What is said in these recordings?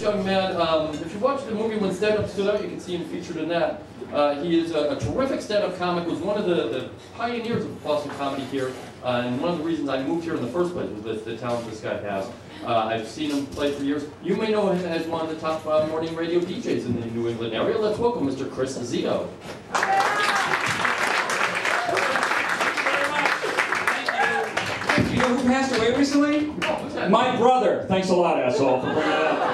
this young man, if you watch the movie When Stand Up Stood Out, you can see him featured in that. He is a terrific stand-up comic, was one of the pioneers of Boston comedy here, and one of the reasons I moved here in the first place was the talent this guy has. I've seen him play for years. You may know him as one of the top morning radio DJs in the New England area. Let's welcome Mr. Chris Zito. You know who passed away recently? My brother. Thanks a lot, asshole, for bringing it up.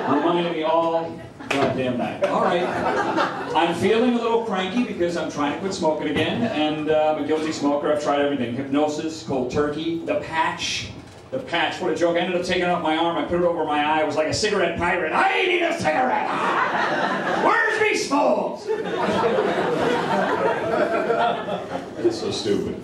Reminding me all goddamn night. All right. I'm feeling a little cranky because I'm trying to quit smoking again, and I'm a guilty smoker. I've tried everything. Hypnosis, cold turkey, the patch. The patch, what a joke. I ended up taking out my arm, I put it over my eye. It was like a cigarette pirate. I need a cigarette! Where's me smokes? That's so stupid.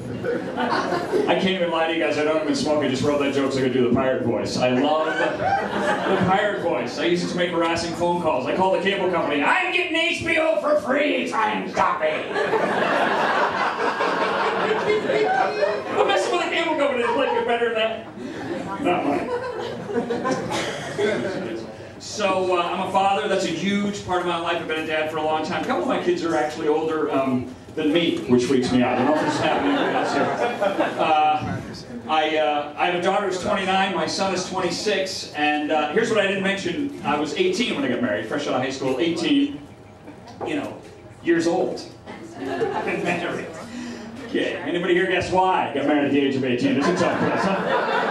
I can't even lie to you guys, I don't even smoke, I just wrote that joke so I could do the pirate voice. I love the pirate voice. I used to make harassing phone calls. I called the cable company. I'm getting HBO for free, try and stop me. I'm messing with the cable company, they like it better than that. Not mine. So I'm a father. That's a huge part of my life. I've been a dad for a long time. A couple of my kids are actually older than me, which freaks me out. I don't know if this is happening to else here. I have a daughter who's 29. My son is 26. And here's what I didn't mention. I was 18 when I got married, fresh out of high school. 18, you know, years old. Married. Okay. Anybody here guess why I got married at the age of 18? It's a tough place, huh?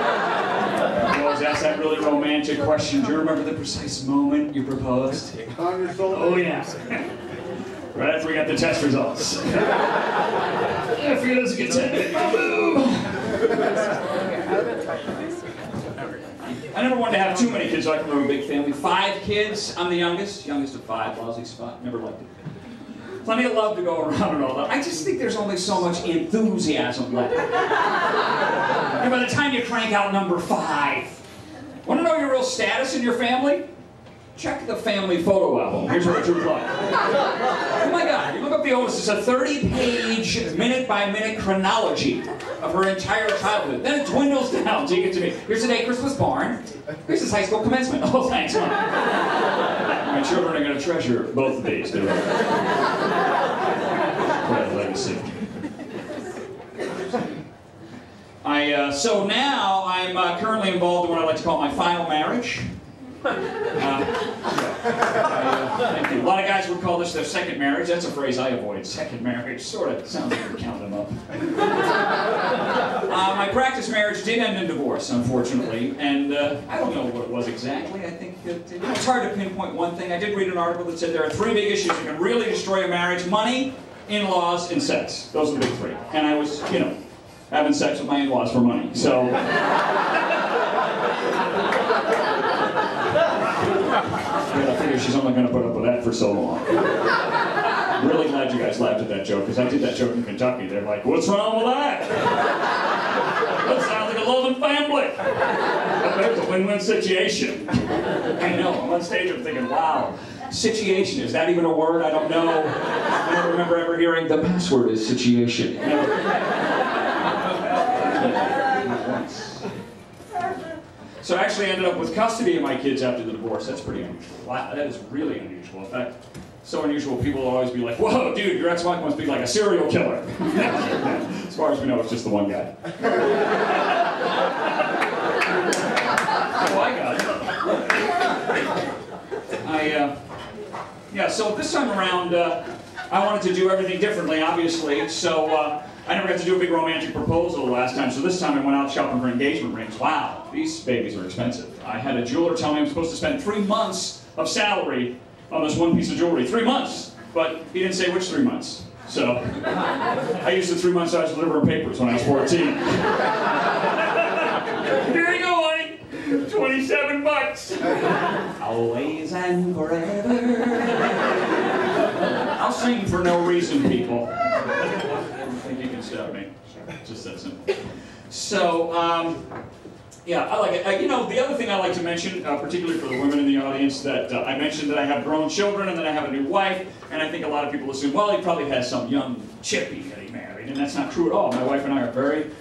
I always ask that really romantic question. Do you remember the precise moment you proposed? Oh, yeah. Right after we got the test results. If he doesn't get tended, my boob. I never wanted to have too many kids, so I come from a big family. 5 kids. I'm the youngest of 5. Lousy spot. Never liked it. Plenty of love to go around and all that. I just think there's only so much enthusiasm left. And by the time you crank out number 5, want to know your real status in your family? Check the family photo album. Here's what it looks like. Oh my God, you look up the oldest, it's a 30-page, minute-by-minute chronology of her entire childhood. Then it dwindles down until you get to me. Here's the day Chris was born. Here's his high school commencement. Oh, thanks, Mom. My children are going to treasure both of these. What a legacy. So now I'm currently involved in what I like to call my final marriage. Thank you. A lot of guys would call this their second marriage. That's a phrase I avoid. Second marriage. Sort of sounds like you're counting them up. My practice marriage did end in divorce, unfortunately. And I don't know what it was exactly. I think it's hard to pinpoint one thing. I did read an article that said there are 3 big issues that can really destroy a marriage: money, in-laws, and sex. Those are the big 3. And I was, you know, having sex with my in-laws for money. So... I figure she's only going to put up with that for so long. I'm really glad you guys laughed at that joke, because I did that joke in Kentucky. They're like, what's wrong with that? That sounds like a loving family. There's a win-win situation. I know, I'm on stage, I'm thinking, wow, situation, is that even a word? I don't know. I don't remember ever hearing the password is situation. So I actually ended up with custody of my kids after the divorce. That's pretty unusual. Wow, that is really unusual. In fact, so unusual people will always be like, whoa, dude, your ex-wife must be like a serial killer. As far as we know, it's just the one guy. Oh, I got it. Yeah, so this time around, I wanted to do everything differently, obviously, so I never got to do a big romantic proposal the last time, so this time I went out shopping for engagement rings. Wow, these babies are expensive. I had a jeweler tell me I'm supposed to spend 3 months of salary on this one piece of jewelry. 3 months! But he didn't say which 3 months. So, I used the 3 months I was delivering papers when I was 14. Here you go, honey! 27 bucks! Always and forever. I'll sing for no reason, people. You can stop me. Just that simple. So, yeah, I like it. You know, the other thing I like to mention, particularly for the women in the audience, that I mentioned that I have grown children and that I have a new wife, and I think a lot of people assume, well, he probably has some young chippy that he married, and that's not true at all. My wife and I are very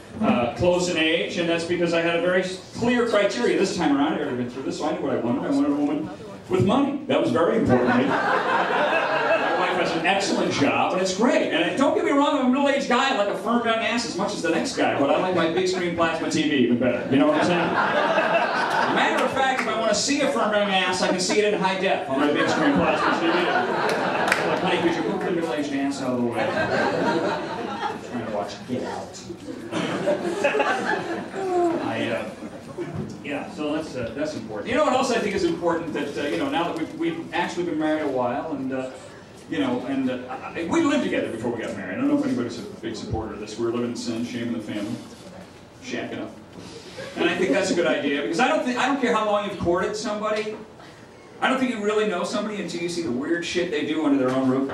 close in age, and that's because I had a very clear criteria this time around. I've already been through this, so I knew what I wanted. I wanted a woman with money. That was very important to me. My wife has an excellent job, and it's great. And don't get me wrong, I'm a middle-aged guy. I like a firm young ass as much as the next guy, but I like my big screen plasma TV even better. You know what I'm saying? Matter of fact, if I want to see a firm young ass, I can see it in high def on my big screen plasma TV. Like, honey, could you move the middle-aged ass out of the way? I'm trying to watch Get Out. Yeah, so that's important. You know what else I think is important? That you know, now that we've actually been married a while, and you know, and we lived together before we got married. I don't know if anybody's a big supporter of this. We were living in sin, shame in the family, shacking up, and I think that's a good idea because I don't care how long you've courted somebody. I don't think you really know somebody until you see the weird shit they do under their own roof.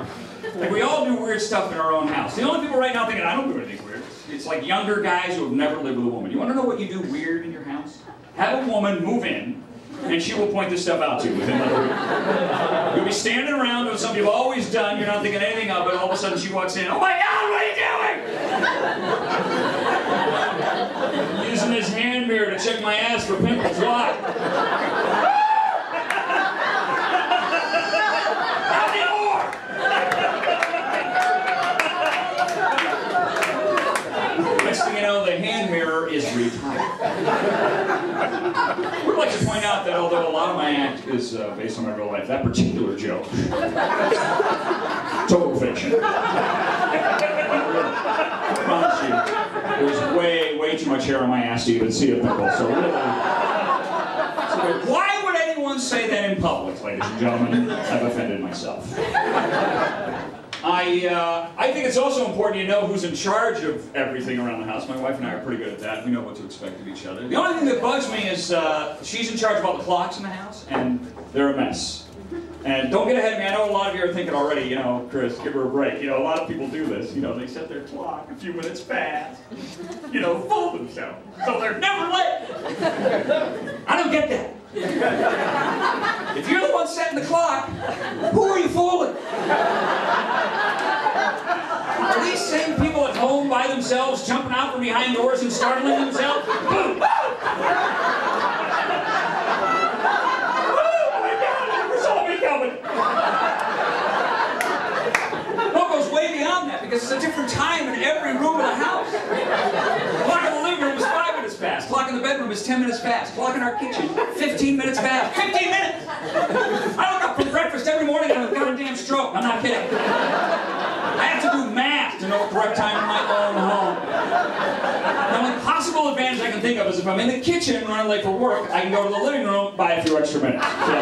Like, we all do weird stuff in our own house. The only people right now thinking, I don't do anything weird, it's like younger guys who have never lived with a woman. You want to know what you do weird in your house? Have a woman move in, and she will point this stuff out to you within like a week. You'll be standing around doing something you've always done, you're not thinking anything of it, all of a sudden she walks in, oh my God, what are you doing? Using this hand mirror to check my ass for pimples. Why? Next thing you know, the hand mirror is retired. I would like to point out that although a lot of my act is based on my real life, that particular joke, total fiction. I promise you, there's way too much hair on my ass to even see a pimple. So really, why would anyone say that in public, ladies and gentlemen? I've offended myself. I think it's also important you know who's in charge of everything around the house. My wife and I are pretty good at that. We know what to expect of each other. The only thing that bugs me is she's in charge of all the clocks in the house, and they're a mess. And don't get ahead of me. I know a lot of you are thinking already, you know, Chris, give her a break. You know, a lot of people do this. You know, they set their clock a few minutes fast. You know, fool themselves. So they're never late. I don't get that. If you're the one setting the clock, who are you fooling? Are these same people at home by themselves, jumping out from behind doors and startling themselves? Boom! Well, it goes way beyond that because it's a different time in every room of the house. Clock in the living room is 5 minutes past. Clock in the bedroom is 10 minutes past. Clock in our kitchen, 15 minutes past. 15 minutes! I wake up for breakfast every morning and have a goddamn stroke. I'm not kidding. I have to do math to know the correct time in my own home. The only possible advantage I can think of is if I'm in the kitchen running late for work, I can go to the living room, buy a few extra minutes. So,